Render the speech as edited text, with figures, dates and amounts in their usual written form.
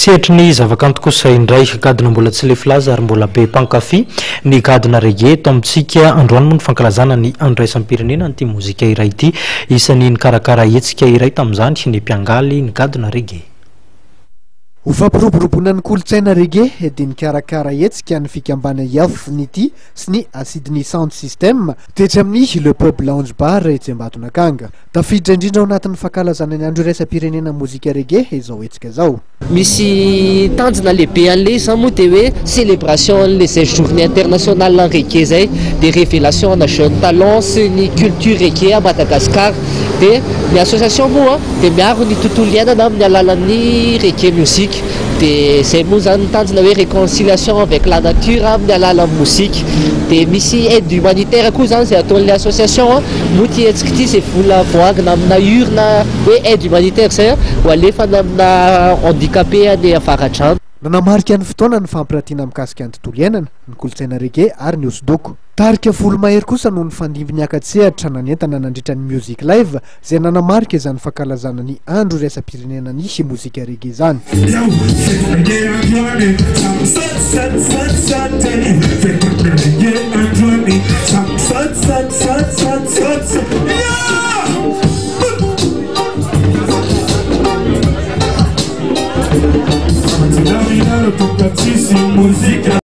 Sehatry ny zavakanto kosa indray gadona mbola tsy le filaza ary mbola be mpankafy ny gadona reggae eto amintsika androany moa ny fankalazana ny andro raisam-pirenena ny ty mozika iray ity isan'ny nikarakara hetsika iray tamin'izany ny mpiangaly ny gadona reggae. Ho fampiroboroboana ny kolotsaina reggae dia nikarakara hetsika ny fikambana health nity sy ny Sydney Sound System toetra amin'ny le pub lounge bar etsy Ambatonakanga. Tafiditra indrindra ao anatin'ny fankalazana ny andro raisam-pirenena mozika reggae izao hetsika zao. Misy tanjona lehibe an'le zany moa dia hoe célébration an'le zay journée internationale en reggae zay des révélations ana jeune talent sy ny culture reggae à Madagascar. Dia ny association moa dia miaro ny tontolo iainana amin'ny alalan'ny reggae musique. Dia zay moa zany tanjona hoe réconciliation avec la nature amin'ny alalan'ny mozika. Dia misy aide humanitaire koa zany zay ataon'le association moa ty hetsika ity zay vola voagina amina urna hoe aide humanitaire zay ho alefana amina handicapé any avaratrano. Nanamarika ny fotoana ny fampiratiana mikasika ny tontolo iainana ny kolotsaina reggae ary ny hosodoko. Tarika folo mahery kosa no ny fandimby niakatsehatra nanentana nandritra ny music live zay nanamarika izany fankalazana ny andro raisam-pirenena ny mozika reggae zany.